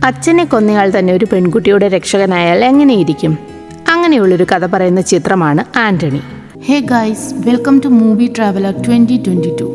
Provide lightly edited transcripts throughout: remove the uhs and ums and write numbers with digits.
അച്ഛനെ കൊന്നയാൾ തന്നെ ഒരു പെൺകുട്ടിയുടെ രക്ഷകനായാൽ എങ്ങനെയിരിക്കും? അങ്ങനെയുള്ളൊരു കഥ പറയുന്ന ചിത്രമാണ് Antony. Hey guys, welcome to movie traveller 2022.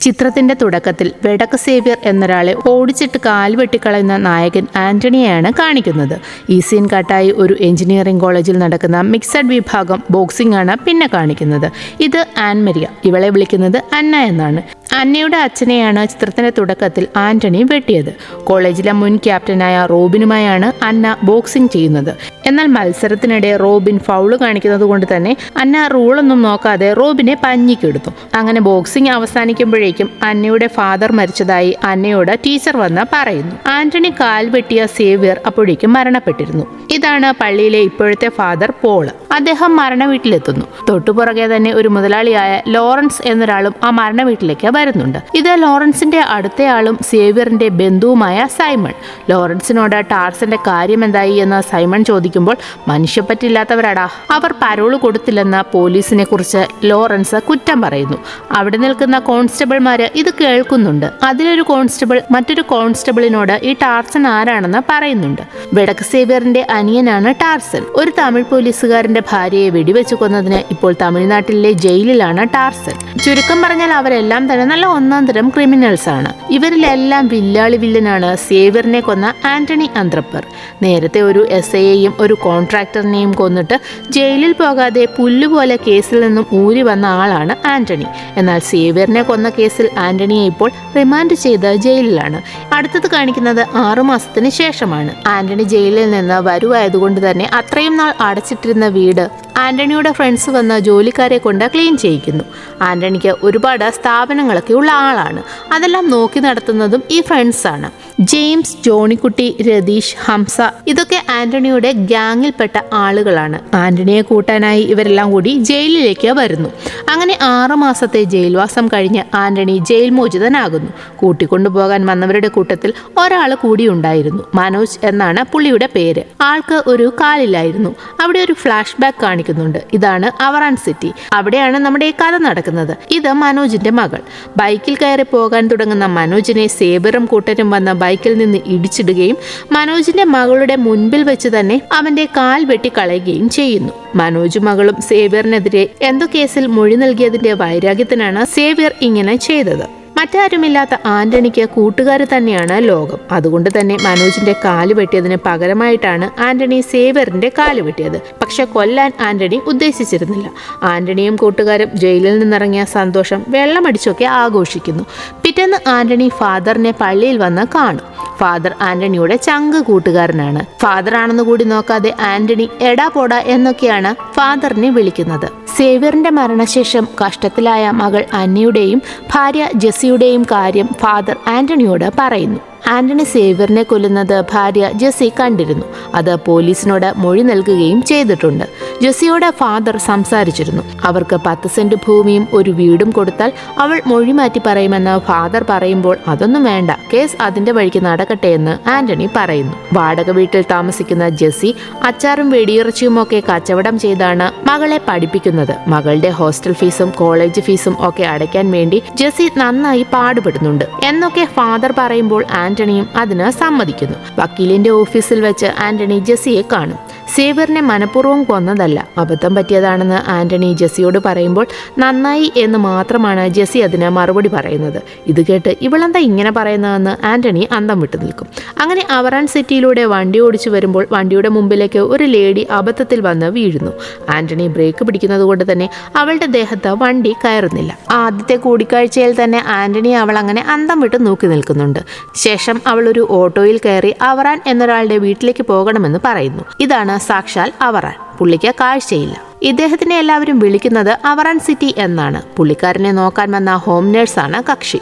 ചിത്രത്തിന്റെ തുടക്കത്തിൽ വെടക്ക് സേവ്യർ എന്നൊരാളെ ഓടിച്ചിട്ട് കാൽ വെട്ടിക്കളയുന്ന നായകൻ ആന്റണിയെയാണ് കാണിക്കുന്നത്. ഈ സീൻ കട്ടായി ഒരു എഞ്ചിനീയറിംഗ് കോളേജിൽ നടക്കുന്ന മിക്സഡ് വിഭാഗം ബോക്സിംഗ് ആണ് പിന്നെ കാണിക്കുന്നത്. ഇത് ആൻമരിയ, ഇവളെ വിളിക്കുന്നത് അന്ന എന്നാണ്. അന്നയുടെ അച്ഛനെയാണ് ചിത്രത്തിന്റെ തുടക്കത്തിൽ ആന്റണി വെട്ടിയത്. കോളേജിലെ മുൻ ക്യാപ്റ്റനായ റോബിനുമായാണ് അന്ന ബോക്സിംഗ് ചെയ്യുന്നത്. എന്നാൽ മത്സരത്തിനിടെ റോബിൻ ഫൗള് കാണിക്കുന്നത് കൊണ്ട് തന്നെ അന്ന റൂളൊന്നും നോക്കാതെ റോബിനെ പഞ്ഞിക്കെടുത്തു. അങ്ങനെ ബോക്സിംഗ് അവസാനിക്കുമ്പോഴേക്കും അന്നയുടെ ഫാദർ മരിച്ചതായി അന്നയോട് ടീച്ചർ വന്ന് പറയുന്നു. ആന്റണി കാൽ വെട്ടിയ സേവ്യർ അപ്പോഴേക്കും മരണപ്പെട്ടിരുന്നു. ഇതാണ് പള്ളിയിലെ ഇപ്പോഴത്തെ ഫാദർ പോള്. അദ്ദേഹം മരണ വീട്ടിലെത്തുന്നു. തൊട്ടുപുറകെ തന്നെ ഒരു മുതലാളിയായ ലോറൻസ് എന്നൊരാളും ആ മരണ വീട്ടിലേക്ക് വരുന്നുണ്ട്. ഇത് ലോറൻസിന്റെ അടുത്തയാളും സേവ്യറിന്റെ ബന്ധുവുമായ സൈമൺ. ലോറൻസിനോട് ടാർസന്റെ കാര്യം എന്തായി എന്ന് സൈമൺ ചോദിക്കുമ്പോൾ, മനുഷ്യപ്പറ്റില്ലാത്തവരാടാ, അവർ പരോള് കൊടുത്തില്ലെന്ന പോലീസിനെ കുറിച്ച് ലോറൻസ് കുറ്റം പറയുന്നു. അവിടെ നിൽക്കുന്ന കോൺസ്റ്റബിൾമാര് ഇത് കേൾക്കുന്നുണ്ട്. അതിലൊരു കോൺസ്റ്റബിൾ മറ്റൊരു കോൺസ്റ്റബിളിനോട് ഈ ടാർസൻ ആരാണെന്ന് പറയുന്നുണ്ട്. വെടക്ക് സേവ്യറിന്റെ അനിയനാണ് ടാർസൻ. ഒരു തമിഴ് പോലീസുകാരന്റെ ഭാര്യയെ വെടിവെച്ചു കൊന്നതിന് ഇപ്പോൾ തമിഴ്നാട്ടിലെ ജയിലിലാണ് ടാർസൻ. ചുരുക്കം പറഞ്ഞാൽ അവരെല്ലാം തന്നെ നല്ല ഒന്നാം തരം ക്രിമിനൽസ് ആണ്. ഇവരിലെല്ലാം വില്ലാളി വില്ലനാണ് സേവ്യറിനെ കൊന്ന ആന്റണി അന്ത്രപ്പർ. നേരത്തെ ഒരു SIയെയും ഒരു കോൺട്രാക്ടറിനെയും കൊന്നിട്ട് ജയിലിൽ പോകാതെ പുല്ലുപോലെ കേസിൽ നിന്നും ഊരി വന്ന ആളാണ് ആന്റണി. എന്നാൽ സേവ്യറിനെ കൊന്ന കേസിൽ ആന്റണിയെ ഇപ്പോൾ റിമാൻഡ് ചെയ്ത് ജയിലിലാണ്. അടുത്തത് കാണിക്കുന്നത് 6 മാസത്തിന് ശേഷമാണ്. ആന്റണി ജയിലിൽ നിന്ന് വരുവായതുകൊണ്ട് തന്നെ അത്രയും നാൾ അടച്ചിട്ടിരുന്ന വീട് ആന്റണിയുടെ ഫ്രണ്ട്സ് വന്ന് ജോലിക്കാരെ കൊണ്ട് ക്ലീൻ ചെയ്യിക്കുന്നു. ആന്റണിക്ക് ഒരുപാട് സ്ഥാപനങ്ങളൊക്കെ ഉള്ള ആളാണ്. അതെല്ലാം നോക്കി നടത്തുന്നതും ഈ ഫ്രണ്ട്സാണ്. ജെയിംസ്, ജോണിക്കുട്ടി, രതീഷ്, ഹംസ ഇതൊക്കെ ആന്റണിയുടെ ഗ്യാങ്ങിൽപ്പെട്ട ആളുകളാണ്. ആന്റണിയെ കൂട്ടാനായി ഇവരെല്ലാം കൂടി ജയിലിലേക്ക് വരുന്നു. അങ്ങനെ 6 മാസത്തെ ജയിൽവാസം കഴിഞ്ഞ് ആന്റണി ജയിൽ മോചിതനാകുന്നു. കൂട്ടിക്കൊണ്ടുപോകാൻ വന്നവരുടെ കൂട്ടത്തിൽ ഒരാൾ കൂടി ഉണ്ടായിരുന്നു. മനോജ് എന്നാണ് പുള്ളിയുടെ പേര്. ആൾക്ക് ഒരു കാലില്ലായിരുന്നു. അവിടെ ഒരു ഫ്ലാഷ് ബാക്ക് കാണിക്കുന്നുണ്ട്. ഇതാണ് അവറാൻ സിറ്റി. അവിടെയാണ് നമ്മുടെ ഈ കഥ നടക്കുന്നത്. ഇത് മനോജിന്റെ മകൾ. ബൈക്കിൽ കയറി പോകാൻ തുടങ്ങുന്ന മനോജിനെ സേവ്യറും കൂട്ടരും വന്ന ബൈക്കിൽ നിന്ന് ഇടിച്ചിടുകയും മനോജിന്റെ മകളുടെ മുൻപിൽ വെച്ച് തന്നെ അവന്റെ കാൽ വെട്ടിക്കളയുകയും ചെയ്യുന്നു. മനോജും മകളും സേവ്യറിനെതിരെ എന്തോ കേസിൽ മൊഴി നൽകിയതിന്റെ വൈരാഗ്യത്തിനാണ് സേവ്യർ ഇങ്ങനെ ചെയ്തത്. മറ്റാരുമില്ലാത്ത ആന്റണിക്ക് കൂട്ടുകാർ തന്നെയാണ് ലോകം. അതുകൊണ്ട് തന്നെ മനോജിന്റെ കാല് വെട്ടിയതിന് പകരമായിട്ടാണ് ആന്റണി സേവ്യറിന്റെ കാല് വെട്ടിയത്. പക്ഷെ കൊല്ലാൻ ആന്റണി ഉദ്ദേശിച്ചിരുന്നില്ല. ആന്റണിയും കൂട്ടുകാരും ജയിലിൽ നിന്നിറങ്ങിയ സന്തോഷം വെള്ളമടിച്ചൊക്കെ ആഘോഷിക്കുന്നു. പിറ്റേന്ന് ആന്റണി ഫാദറിനെ പള്ളിയിൽ വന്ന് കാണും. ഫാദർ ആന്റണിയുടെ ചങ്ക് കൂട്ടുകാരനാണ്. ഫാദർ ആണെന്ന് കൂടി നോക്കാതെ ആന്റണി എടാ പോടാ എന്നൊക്കെയാണ് ഫാദറിനെ വിളിക്കുന്നത്. സേവ്യറിന്റെ മരണശേഷം കഷ്ടത്തിലായ മകൾ അന്നയുടെയും ഭാര്യ ജെസ്സിയുടെയും കാര്യം ഫാദർ ആന്റണിയോട് പറയുന്നു. ആന്റണി സേവ്യറിനെ കൊല്ലുന്നത് ഭാര്യ ജെസ്സി കണ്ടിരുന്നു. അത് പോലീസിനോട് മൊഴി നൽകുകയും ചെയ്തിട്ടുണ്ട്. ജെസ്സിയോട് ഫാദർ സംസാരിച്ചിരുന്നു. അവർക്ക് 10 സെന്റ് ഭൂമിയും ഒരു വീടും കൊടുത്താൽ അവൾ മൊഴി മാറ്റി പറയുമെന്ന് ഫാദർ പറയുമ്പോൾ, അതൊന്നും വേണ്ട, കേസ് അതിന്റെ വഴിക്ക് നടക്കട്ടെ എന്ന് ആന്റണി പറയുന്നു. വാടക വീട്ടിൽ താമസിക്കുന്ന ജെസ്സി അച്ചാറും വെടിയിറച്ചിയും ഒക്കെ കച്ചവടം ചെയ്താണ് മകളെ പഠിപ്പിക്കുന്നത്. മകളുടെ ഹോസ്റ്റൽ ഫീസും കോളേജ് ഫീസും ഒക്കെ അടയ്ക്കാൻ വേണ്ടി ജെസ്സി നന്നായി പാടുപെടുന്നുണ്ട് എന്നൊക്കെ ഫാദർ പറയുമ്പോൾ ആന്റണിയും അതിന് സമ്മതിക്കുന്നു. വക്കീലിന്റെ ഓഫീസിൽ വെച്ച് ആന്റണി ജെസ്സിയെ കാണും. സേവ്യറിനെ മനഃപൂർവ്വം കൊന്നതല്ല, അബദ്ധം പറ്റിയതാണെന്ന് ആന്റണി ജെസ്സിയോട് പറയുമ്പോൾ നന്നായി എന്ന് മാത്രമാണ് ജെസ്സി അതിന് മറുപടി പറയുന്നത്. ഇത് കേട്ട് ഇവളെന്താ ഇങ്ങനെ പറയുന്നതെന്ന് ആന്റണി അന്തം വിട്ടു നിൽക്കും. അങ്ങനെ അവറാൻ സിറ്റിയിലൂടെ വണ്ടി ഓടിച്ചു വരുമ്പോൾ വണ്ടിയുടെ മുമ്പിലേക്ക് ഒരു ലേഡി അബദ്ധത്തിൽ വന്ന് വീഴുന്നു. ആന്റണി ബ്രേക്ക് പിടിക്കുന്നത് കൊണ്ട് തന്നെ അവളുടെ ദേഹത്ത് വണ്ടി കയറുന്നില്ല. ആദ്യത്തെ കൂടിക്കാഴ്ചയിൽ തന്നെ ആന്റണി അവൾ അങ്ങനെ അന്തം വിട്ട് നോക്കി നിൽക്കുന്നുണ്ട്. ശേഷം അവൾ ഒരു ഓട്ടോയിൽ കയറി അവറാൻ എന്നൊരാളുടെ വീട്ടിലേക്ക് പോകണമെന്ന് പറയുന്നു. ഇതാണ് സാക്ഷാൽ അവറാൻ. പുള്ളിക്ക് കാഴ്ചയില്ല. ഇദ്ദേഹത്തിനെ എല്ലാവരും വിളിക്കുന്നത് അവറാൻ സിറ്റി എന്നാണ്. പുള്ളിക്കാരനെ നോക്കാൻ വന്ന ഹോം നേഴ്സാണ് കക്ഷി.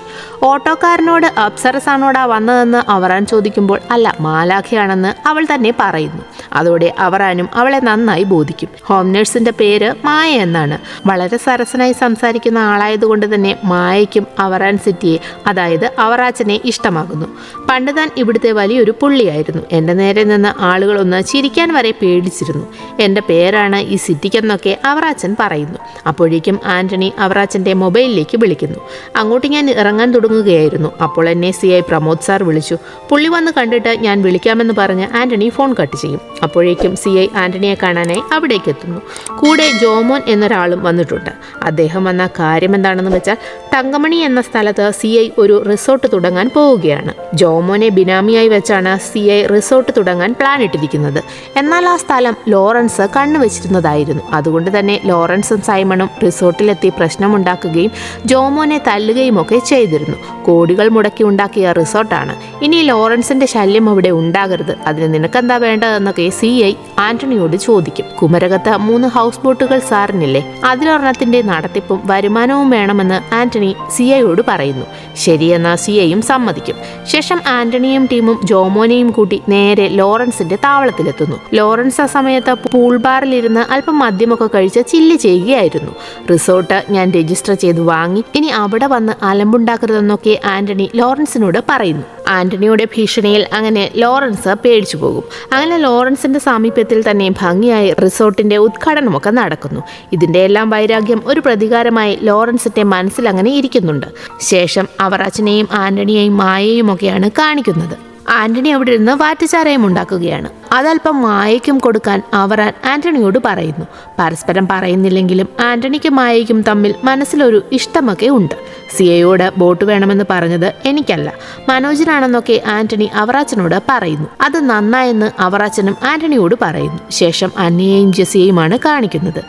ഓട്ടോക്കാരനോട് അപ്സരസാണോടാ വന്നതെന്ന് അവറാൻ ചോദിക്കുമ്പോൾ അല്ല, മാലാഖയാണെന്ന് അവൾ തന്നെ പറയുന്നു. അതോടെ അവറാനും അവളെ നന്നായി ബോധിക്കും. ഹോം നേഴ്സിന്റെ പേര് മായ എന്നാണ്. വളരെ സരസനായി സംസാരിക്കുന്ന ആളായതുകൊണ്ട് തന്നെ മായയ്ക്കും അവറാൻ സിറ്റിയെ, അതായത് അവറാച്ചനെ ഇഷ്ടമാകുന്നു. പണ്ട് താൻ ഇവിടുത്തെ വലിയൊരു പുള്ളിയായിരുന്നു. എൻ്റെ നേരെ നിന്ന് ആളുകളൊന്ന് ചിരിക്കാൻ വരെ പേടിച്ചിരുന്നു. എൻ്റെ പേരാണ് ഈ സിറ്റിക്കെന്നൊക്കെ അവറാച്ചൻ പറയുന്നു. അപ്പോഴേക്കും ആന്റണി അവറാച്ചൻ്റെ മൊബൈലിലേക്ക് വിളിക്കുന്നു. അങ്ങോട്ട് ഞാൻ ഇറങ്ങാൻ തുടങ്ങുകയായിരുന്നു. അപ്പോൾ എന്നെ CI പ്രമോദ് സാർ വിളിച്ചു. പുള്ളി വന്ന് കണ്ടിട്ട് ഞാൻ വിളിക്കാമെന്ന് പറഞ്ഞ് ആന്റണി ഫോൺ കട്ട് ചെയ്യും. അപ്പോഴേക്കും CI ആന്റണിയെ കാണാനായി അവിടേക്ക് എത്തുന്നു. കൂടെ ജോമോൻ എന്നൊരാളും വന്നിട്ടുണ്ട്. അദ്ദേഹം വന്ന കാര്യം എന്താണെന്ന് വെച്ചാൽ തങ്കമണി എന്ന സ്ഥലത്ത് CI ഒരു റിസോർട്ട് തുടങ്ങാൻ പോവുകയാണ്. ജോമോനെ ബിനാമിയായി വെച്ചാണ് CI റിസോർട്ട് തുടങ്ങാൻ പ്ലാൻ ഇട്ടിരിക്കുന്നത്. എന്നാൽ ആ സ്ഥലം ലോറൻസ് കണ്ണുവെച്ചിരുന്നതായിരുന്നു. അതുകൊണ്ട് തന്നെ ലോറൻസും സൈമണും റിസോർട്ടിലെത്തി പ്രശ്നമുണ്ടാക്കുകയും ജോമോനെ തല്ലുകയും ഒക്കെ ചെയ്തിരുന്നു. കോടികൾ മുടക്കി ഉണ്ടാക്കിയ റിസോർട്ടാണ്. ഇനി ലോറൻസിന്റെ ശല്യം അവിടെ ഉണ്ടാകരുത്. അതിന് നിനക്കെന്താ വേണ്ടതെന്നൊക്കെ CI ആന്റണിയോട് ചോദിക്കും. കുമരകത്ത് 3 ഹൗസ് ബോട്ടുകൾ സാറിനില്ലേ, അതിലൊരെണ്ണത്തിന്റെ നടത്തിപ്പും വരുമാനവും വേണമെന്ന് ആന്റണി CIയോട് പറയുന്നു. ശരിയെന്ന CIയും സമ്മതിക്കും. ശേഷം ആന്റണിയും ടീമും ജോമോനെയും കൂട്ടി നേരെ ലോറൻസിന്റെ താവളത്തിലെത്തുന്നു. ലോറൻസ് ആ സമയത്ത് പൂൾ ബാറിലിരുന്ന് അല്പം മദ്യമൊക്കെ കഴിച്ച് ചില്ല് ചെയ്യുകയായിരുന്നു. റിസോർട്ട് ഞാൻ രജിസ്റ്റർ ചെയ്ത് വാങ്ങി, ഇനി അവിടെ വന്ന് അലമ്പുണ്ടാക്കരുതെന്നൊക്കെ ആന്റണി ലോറൻസിനോട് പറയുന്നു. ആന്റണിയുടെ ഭീഷണിയിൽ അങ്ങനെ ലോറൻസ് പേടിച്ചു പോകും. അങ്ങനെ ലോറൻസിന്റെ സാമീപ്യത്തിൽ തന്നെ ഭംഗിയായി റിസോർട്ടിന്റെ ഉദ്ഘാടനമൊക്കെ നടക്കുന്നു. ഇതിന്റെ എല്ലാം വൈരാഗ്യം ഒരു പ്രതികാരമായി ലോറൻസിന്റെ മനസ്സിൽ അങ്ങനെ ഇരിക്കുന്നുണ്ട്. ശേഷം അവറാച്ചനെയും ആന്റണിയെയും മായയും ഒക്കെയാണ് കാണിക്കുന്നത്. ആന്റണി അവിടെ ഇരുന്ന് വാറ്റുചാരയും ഉണ്ടാക്കുകയാണ്. അതല്പം മായയ്ക്കും കൊടുക്കാൻ അവറാൻ ആന്റണിയോട് പറയുന്നു. പരസ്പരം പറയുന്നില്ലെങ്കിലും ആന്റണിക്കും മായയ്ക്കും തമ്മിൽ മനസ്സിലൊരു ഇഷ്ടമൊക്കെ ഉണ്ട്. CIയോട് ബോട്ട് വേണമെന്ന് പറഞ്ഞത് എനിക്കല്ല, മനോജിനാണെന്നൊക്കെ ആന്റണി അവറാച്ചനോട് പറയുന്നു. അത് നന്നായെന്ന് അവറാച്ചനും ആന്റണിയോട് പറയുന്നു. ശേഷം അന്നയെയും ജെസ്സിയെയുമാണ് കാണിക്കുന്നത്.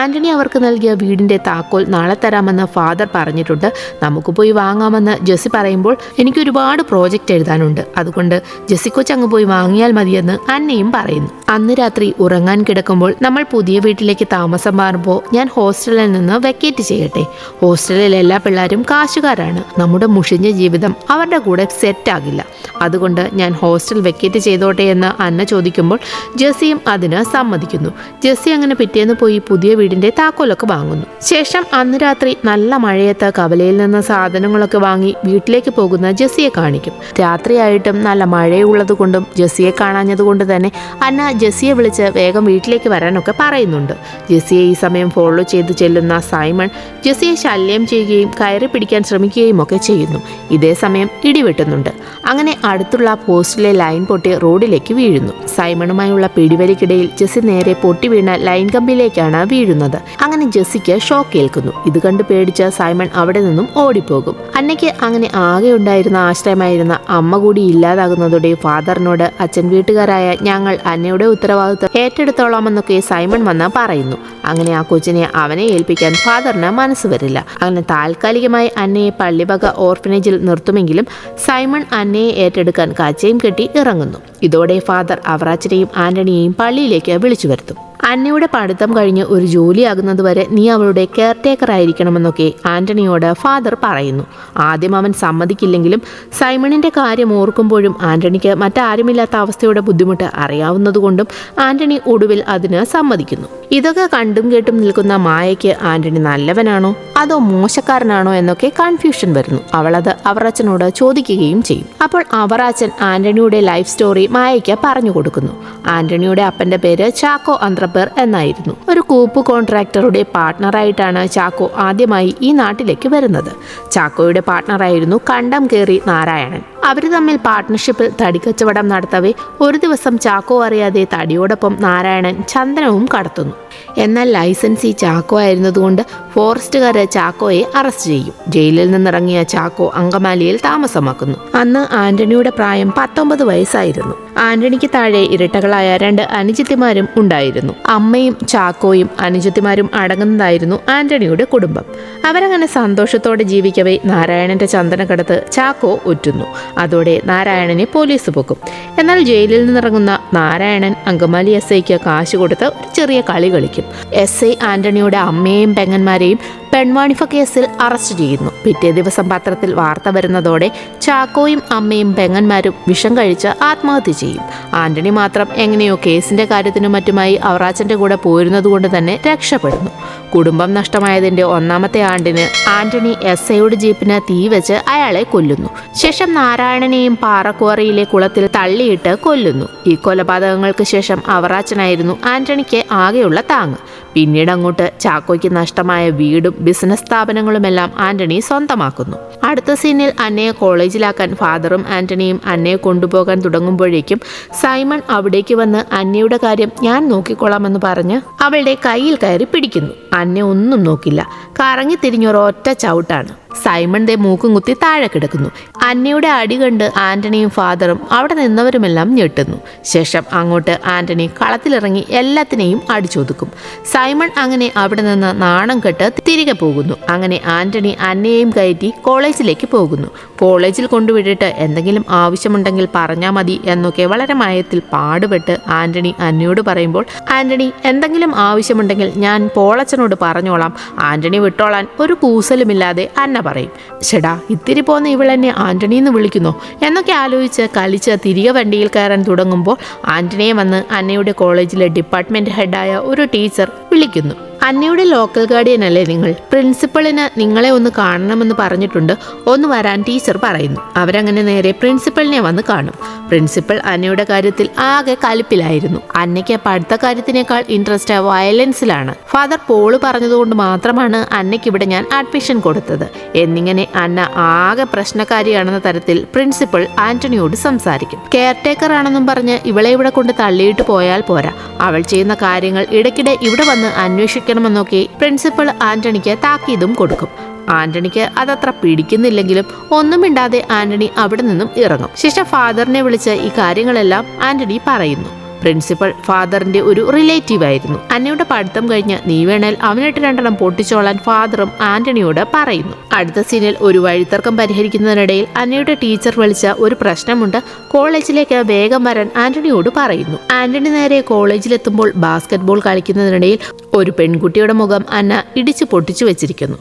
ആന്റണി അവർക്ക് നൽകിയ വീടിന്റെ താക്കോൽ നാളെ തരാമെന്ന് ഫാദർ പറഞ്ഞിട്ടുണ്ട്. നമുക്ക് പോയി വാങ്ങാമെന്ന് ജെസ്സി പറയുമ്പോൾ എനിക്ക് ഒരുപാട് പ്രോജക്റ്റ് എഴുതാനുണ്ട്, അതുകൊണ്ട് ജെസ്സിക്കൊച്ച് അങ്ങ് പോയി വാങ്ങിയാൽ മതിയെന്ന് അന്നയും പറയുന്നു. അന്ന് രാത്രി ഉറങ്ങാൻ കിടക്കുമ്പോൾ നമ്മൾ പുതിയ വീട്ടിലേക്ക് താമസം മാറുമ്പോൾ ഞാൻ ഹോസ്റ്റലിൽ നിന്ന് വെക്കേറ്റ് ചെയ്യട്ടെ. ഹോസ്റ്റലിൽ എല്ലാ പിള്ളേരും കാശുകാരാണ്. നമ്മുടെ മുഷിഞ്ഞ ജീവിതം അവരുടെ കൂടെ സെറ്റാകില്ല. അതുകൊണ്ട് ഞാൻ ഹോസ്റ്റൽ വെക്കേറ്റ് ചെയ്തോട്ടെ എന്ന് അന്ന ചോദിക്കുമ്പോൾ ജെസ്സിയും അതിന് സമ്മതിക്കുന്നു. ജെസ്സി അങ്ങനെ പിറ്റേന്ന് പോയി പുതിയ വീടിന്റെ താക്കോലൊക്കെ വാങ്ങുന്നു. ശേഷം അന്ന് രാത്രി നല്ല മഴയത്ത് കവലയിൽ നിന്ന് സാധനങ്ങളൊക്കെ വാങ്ങി വീട്ടിലേക്ക് പോകുന്ന ജെസ്സിയെ കാണിക്കും. രാത്രിയായിട്ടും നല്ല മഴയുള്ളത് കൊണ്ടും ജെസ്സിയെ കാണാഞ്ഞതുകൊണ്ട് തന്നെ അന്ന ജെസ്സിയെ വിളിച്ച് വേഗം വീട്ടിലേക്ക് വരാനൊക്കെ പറയുന്നുണ്ട്. ജെസ്സിയെ ഈ സമയം ഫോളോ ചെയ്ത് ചെല്ലുന്ന സൈമൺ ജെസ്സിയെ ശല്യം ചെയ്യുകയും കയറി പിടിക്കാൻ ശ്രമിക്കുകയും ഒക്കെ ചെയ്യുന്നു. ഇതേ സമയം ഇടിവെട്ടുന്നുണ്ട്. അങ്ങനെ അടുത്തുള്ള പോസ്റ്റിലെ ലൈൻ പൊട്ടി റോഡിലേക്ക് വീഴുന്നു. സൈമണുമായുള്ള പിടിവലിക്കിടയിൽ ജെസ്സി നേരെ പൊട്ടി വീണ ലൈൻ കമ്പിലേക്കാണ് വീഴുന്നത്. അങ്ങനെ ജെസ്സിക്ക് ഷോക്ക് ഏൽക്കുന്നു. ഇത് കണ്ട് പേടിച്ച സൈമൺ അവിടെ നിന്നും ഓടിപ്പോകും. അന്നയ്ക്ക് അങ്ങനെ ആകെ ഉണ്ടായിരുന്ന ആശ്രയമായിരുന്ന അമ്മ കൂടി ഇല്ലാതാകുന്നതോടെ ഫാദറിനോട് അച്ഛൻ വീട്ടുകാരായ ഞങ്ങൾ അന്നയുടെ ഉത്തരവാദിത്വം ഏറ്റെടുത്തോളാമെന്നൊക്കെ സൈമൺ വന്ന് പറയുന്നു. അങ്ങനെ ആ കൊച്ചിനെ അവനെ ഏൽപ്പിക്കാൻ ഫാദറിന് മനസ്സ് വരില്ല. അങ്ങനെ താൽക്കാലികമായി അന്നയെ പള്ളിവക ഓർഫനേജിൽ നിർത്തുമെങ്കിലും സൈമൺ അന്നയെ ഏറ്റെടുക്കാൻ കച്ചയും കെട്ടി ഇറങ്ങുന്നു. ഇതോടെ ഫാദർ അവറാച്ചനെയും ആന്റണിയെയും പള്ളിയിലേക്ക് വിളിച്ചു വരുത്തും. അന്നയുടെ പഠിത്തം കഴിഞ്ഞ് ഒരു ജോലിയാകുന്നതുവരെ നീ അവളുടെ കെയർ ടേക്കർ ആയിരിക്കണമെന്നൊക്കെ ആന്റണിയോട് ഫാദർ പറയുന്നു. ആദ്യം അവൻ സമ്മതിക്കില്ലെങ്കിലും സൈമണിന്റെ കാര്യം ഓർക്കുമ്പോഴും ആന്റണിക്ക് മറ്റാരുമില്ലാത്ത അവസ്ഥയുടെ ബുദ്ധിമുട്ട് അറിയാവുന്നതുകൊണ്ടും ആന്റണി ഒടുവിൽ അതിന് സമ്മതിക്കുന്നു. ഇതൊക്കെ കണ്ടും കേട്ടും നിൽക്കുന്ന മായയ്ക്ക് ആന്റണി നല്ലവനാണോ അതോ മോശക്കാരനാണോ എന്നൊക്കെ കൺഫ്യൂഷൻ വരുന്നു. അവളത് അവറാച്ചനോട് ചോദിക്കുകയും ചെയ്യും. അപ്പോൾ അവറാച്ചൻ ആന്റണിയുടെ ലൈഫ് സ്റ്റോറി മായയ്ക്ക് പറഞ്ഞു കൊടുക്കുന്നു. ആന്റണിയുടെ അപ്പന്റെ പേര് ചാക്കോ അന്ത്രപ്പേർ എന്നായിരുന്നു. ഒരു കൂപ്പ് കോൺട്രാക്ടറുടെ പാർട്ട്ണറായിട്ടാണ് ചാക്കോ ആദ്യമായി ഈ നാട്ടിലേക്ക് വരുന്നത്. ചാക്കോയുടെ പാർട്ട്ണറായിരുന്നു കണ്ടം കേറി നാരായണൻ. അവർ തമ്മിൽ പാർട്ട്ണർഷിപ്പിൽ തടിക്കച്ചവടം നടത്തവേ ഒരു ദിവസം ചാക്കോ അറിയാതെ തടിയോടൊപ്പം നാരായണൻ ചന്ദനവും കടത്തുന്നു. എന്നാൽ ലൈസൻസി ചാക്കോ ആയിരുന്നതുകൊണ്ട് ഫോറസ്റ്റുകാര് ചാക്കോയെ അറസ്റ്റ് ചെയ്യും. ജയിലിൽ നിന്നിറങ്ങിയ ചാക്കോ അങ്കമാലിയിൽ താമസമാക്കുന്നു. അന്ന് ആന്റണിയുടെ പ്രായം 19 വയസ്സായിരുന്നു. ആന്റണിക്ക് താഴെ ഇരട്ടകളായ 2 അനുജത്തിമാരും ഉണ്ടായിരുന്നു. അമ്മയും ചാക്കോയും അനുജത്തിമാരും അടങ്ങുന്നതായിരുന്നു ആന്റണിയുടെ കുടുംബം. അവരങ്ങനെ സന്തോഷത്തോടെ ജീവിക്കവേ നാരായണന്റെ ചന്ദനക്കടത്ത് ചാക്കോ ഒറ്റുന്നു. അതോടെ നാരായണനെ പോലീസ് പൊക്കും. എന്നാൽ ജയിലിൽ നിന്നിറങ്ങുന്ന നാരായണൻ അങ്കമാലി SIക്ക് കാശ് കൊടുത്ത് ഒരു ചെറിയ കളി കളിക്കും. SI ആന്റണിയുടെ അമ്മയെയും പെങ്ങന്മാരെയും പെൺവാണിഭ കേസിൽ അറസ്റ്റ് ചെയ്യുന്നു. പിറ്റേ ദിവസം പത്രത്തിൽ വാർത്ത വരുന്നതോടെ ചാക്കോയും അമ്മയും പെങ്ങന്മാരും വിഷം കഴിച്ച് ആത്മഹത്യ ചെയ്യും. ആന്റണി മാത്രം എങ്ങനെയോ കേസിന്റെ കാര്യത്തിനും മറ്റുമായി അവറാച്ചന്റെ കൂടെ പോരുന്നതുകൊണ്ട് തന്നെ രക്ഷപ്പെടുന്നു. കുടുംബം നഷ്ടമായതിന്റെ 1ാമത്തെ ആണ്ടിന് ആന്റണി SIയുടെ ജീപ്പിന് തീ വെച്ച് അയാളെ കൊല്ലുന്നു. ശേഷം നാരായണനെയും പാറക്വാറിയിലെ കുളത്തിൽ തള്ളിയിട്ട് കൊല്ലുന്നു. ഈ കൊലപാതകങ്ങൾക്ക് ശേഷം അവറാച്ചനായിരുന്നു ആന്റണിക്ക് ആകെയുള്ള താങ്ങ്. പിന്നീട് അങ്ങോട്ട് ചാക്കോയ്ക്ക് നഷ്ടമായ വീടും ബിസിനസ് സ്ഥാപനങ്ങളുമെല്ലാം ആന്റണി സ്വന്തമാക്കുന്നു. അടുത്ത സീനിൽ അന്നയെ കോളേജിലാക്കാൻ ഫാദറും ആന്റണിയും അന്നയെ കൊണ്ടുപോകാൻ തുടങ്ങുമ്പോഴേക്കും സൈമൺ അവിടേക്ക് വന്ന് അന്നയുടെ കാര്യം ഞാൻ നോക്കിക്കൊള്ളാമെന്ന് പറഞ്ഞ് അവളുടെ കയ്യിൽ കയറി പിടിക്കുന്നു. അന്ന ഒന്നും നോക്കില്ല, കറങ്ങി തിരിഞ്ഞൊരൊറ്റ ചവിട്ടാണ്. സൈമൺ മൂക്കും കുത്തി താഴെ കിടക്കുന്നു. അന്നയുടെ അടി കണ്ട് ആന്റണിയും ഫാദറും അവിടെ നിന്നവരുമെല്ലാം ഞെട്ടുന്നു. ശേഷം അങ്ങോട്ട് ആന്റണി കളത്തിലിറങ്ങി എല്ലാത്തിനെയും അടിച്ചൊതുക്കും. സൈമൺ അങ്ങനെ അവിടെ നിന്ന് നാണം കെട്ട് തിരികെ പോകുന്നു. അങ്ങനെ ആന്റണി അന്നയെയും കയറ്റി കോളേജിലേക്ക് പോകുന്നു. കോളേജിൽ കൊണ്ടുവിട്ടിട്ട് എന്തെങ്കിലും ആവശ്യമുണ്ടെങ്കിൽ പറഞ്ഞാൽ മതി എന്നൊക്കെ വളരെ മയത്തിൽ പാടുപെട്ട് ആന്റണി അന്നയോട് പറയുമ്പോൾ ആന്റണി എന്തെങ്കിലും ആവശ്യമുണ്ടെങ്കിൽ ഞാൻ പോളച്ചനോട് പറഞ്ഞോളാം, ആന്റണി വിട്ടോളാൻ ഒരു കൂസലുമില്ലാതെ അന്ന പറയും. ചേടാ, ഇത്തിരി പോന്ന ഇവളെന്നെ ആന്റണി എന്ന് വിളിക്കുന്നോ എന്നൊക്കെ ആലോചിച്ച് കളിച്ച് തിരികെ വണ്ടിയിൽ കയറാൻ തുടങ്ങുമ്പോൾ ആന്റണിയെ വന്ന് അന്നയുടെ കോളേജിലെ ഡിപ്പാർട്ട്മെന്റ് ഹെഡായ ഒരു ടീച്ചർ വിളിക്കുന്നു. അന്നയുടെ ലോക്കൽ ഗാർഡിയൻ അല്ലേ നിങ്ങൾ? പ്രിൻസിപ്പളിന് നിങ്ങളെ ഒന്ന് കാണണമെന്ന് പറഞ്ഞിട്ടുണ്ട്, ഒന്ന് വരാൻ ടീച്ചർ പറയുന്നു. അവരങ്ങനെ നേരെ പ്രിൻസിപ്പളിനെ വന്ന് കാണും. പ്രിൻസിപ്പൽ അന്നയുടെ കാര്യത്തിൽ ആകെ കലിപ്പിലായിരുന്നു. അന്നയ്ക്ക് പഠിത്ത കാര്യത്തിനേക്കാൾ ഇൻട്രസ്റ്റ് വയലൻസിലാണ്. ഫാദർ പോള് പറഞ്ഞതുകൊണ്ട് മാത്രമാണ് അന്നയ്ക്ക് ഇവിടെ ഞാൻ അഡ്മിഷൻ കൊടുത്തത് എന്നിങ്ങനെ അന്ന ആകെ പ്രശ്നക്കാരിയാണെന്ന തരത്തിൽ പ്രിൻസിപ്പൽ ആന്റണിയോട് സംസാരിക്കും. കെയർടേക്കർ ആണെന്നും പറഞ്ഞ് ഇവളെ ഇവിടെ കൊണ്ട് തള്ളിയിട്ട് പോയാൽ പോരാ, അവൾ ചെയ്യുന്ന കാര്യങ്ങൾ ഇടയ്ക്കിടെ ഇവിടെ വന്ന് അന്വേഷിക്കണമെന്നൊക്കെ പ്രിൻസിപ്പൽ ആന്റണിക്ക് താക്കീതും കൊടുക്കും. ആന്റണിക്ക് അതത്ര പിടിക്കുന്നില്ലെങ്കിലും ഒന്നും മിണ്ടാതെ ആന്റണി അവിടെ നിന്നും ഇറങ്ങും. ശേഷം ഫാദറിനെ വിളിച്ച് ഈ കാര്യങ്ങളെല്ലാം ആന്റണി പറയുന്നു. പ്രിൻസിപ്പൽ ഫാദറിന്റെ ഒരു റിലേറ്റീവ് ആയിരുന്നു. അന്നയുടെ പഠിത്തം കഴിഞ്ഞ് നീ വേണേൽ അവനിട്ട് 2 പൊട്ടിച്ചോളാൻ ഫാദറും ആന്റണിയോട് പറയുന്നു. അടുത്ത സീനിൽ ഒരു വഴിത്തർക്കം പരിഹരിക്കുന്നതിനിടയിൽ അന്നയുടെ ടീച്ചർ വിളിച്ച ഒരു പ്രശ്നമുണ്ട്, കോളേജിലേക്ക് വേഗം വരാൻ ആന്റണിയോട് പറയുന്നു. ആന്റണി നേരെ കോളേജിലെത്തുമ്പോൾ ബാസ്കറ്റ്ബോൾ കളിക്കുന്നതിനിടയിൽ ഒരു പെൺകുട്ടിയുടെ മുഖം അന്ന ഇടിച്ചു പൊട്ടിച്ചു വെച്ചിരിക്കുന്നു.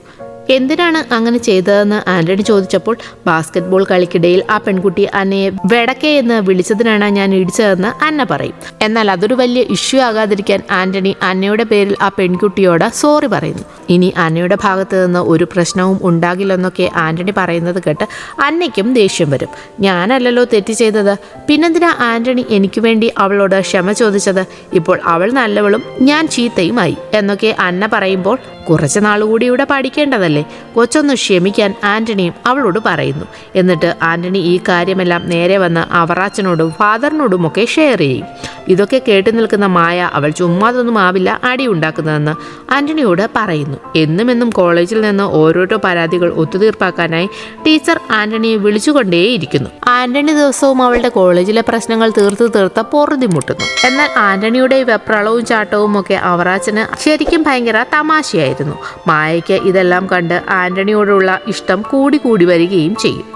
എന്തിനാണ് അങ്ങനെ ചെയ്തതെന്ന് ആന്റണി ചോദിച്ചപ്പോൾ ബാസ്കറ്റ്ബോൾ കളിക്കിടയിൽ ആ പെൺകുട്ടി അന്നയെ വെടക്കെ എന്ന് വിളിച്ചതിനാണ് ഞാൻ ഇടിച്ചതെന്ന് അന്ന പറയും. എന്നാൽ അതൊരു വലിയ ഇഷ്യൂ ആകാതിരിക്കാൻ ആന്റണി അന്നയുടെ പേരിൽ ആ പെൺകുട്ടിയോട് സോറി പറയുന്നു. ഇനി അന്നയുടെ ഭാഗത്ത് നിന്ന് ഒരു പ്രശ്നവും ഉണ്ടാകില്ലെന്നൊക്കെ ആന്റണി പറയുന്നത് കേട്ട് അന്നയ്ക്കും ദേഷ്യം വരും. ഞാനല്ലല്ലോ തെറ്റ് ചെയ്തത്, പിന്നെന്തിനാ ആന്റണി എനിക്ക് വേണ്ടി അവളോട് ക്ഷമ ചോദിച്ചത്? ഇപ്പോൾ അവൾ നല്ലവളും ഞാൻ ചീത്തയുമായി എന്നൊക്കെ അന്ന പറയുമ്പോൾ കുറച്ച് നാളുകൂടി ഇവിടെ പഠിക്കേണ്ടതല്ലേ, കൊച്ചൊന്ന് ക്ഷമിക്കാൻ ആന്റണിയും അവളോട് പറയുന്നു. എന്നിട്ട് ആന്റണി ഈ കാര്യമെല്ലാം നേരെ വന്ന് അവറാച്ചനോടും ഫാദറിനോടുമൊക്കെ ഷെയർ ചെയ്യും. ഇതൊക്കെ കേട്ടു നിൽക്കുന്ന മായ അവൾ ചുമ്മാതൊന്നും ആവില്ല അടി ഉണ്ടാക്കുന്നതെന്ന് ആന്റണിയോട് പറയുന്നു. എന്നും കോളേജിൽ നിന്ന് ഓരോരോ പരാതികൾ ഒത്തുതീർപ്പാക്കാനായി ടീച്ചർ ആന്റണിയെ വിളിച്ചുകൊണ്ടേയിരിക്കുന്നു. ആന്റണി ദിവസവും അവളുടെ കോളേജിലെ പ്രശ്നങ്ങൾ തീർത്ത് പൊറുതിമുട്ടുന്നു. എന്നാൽ ആന്റണിയുടെ വെപ്രളവും ചാട്ടവും ഒക്കെ അവറാച്ചന് ശരിക്കും ഭയങ്കര തമാശയായിരുന്നു. മായയ്ക്ക് ഇതെല്ലാം കണ്ട് ആന്റണിയോടുള്ള ഇഷ്ടം കൂടി വരികയും ചെയ്യും.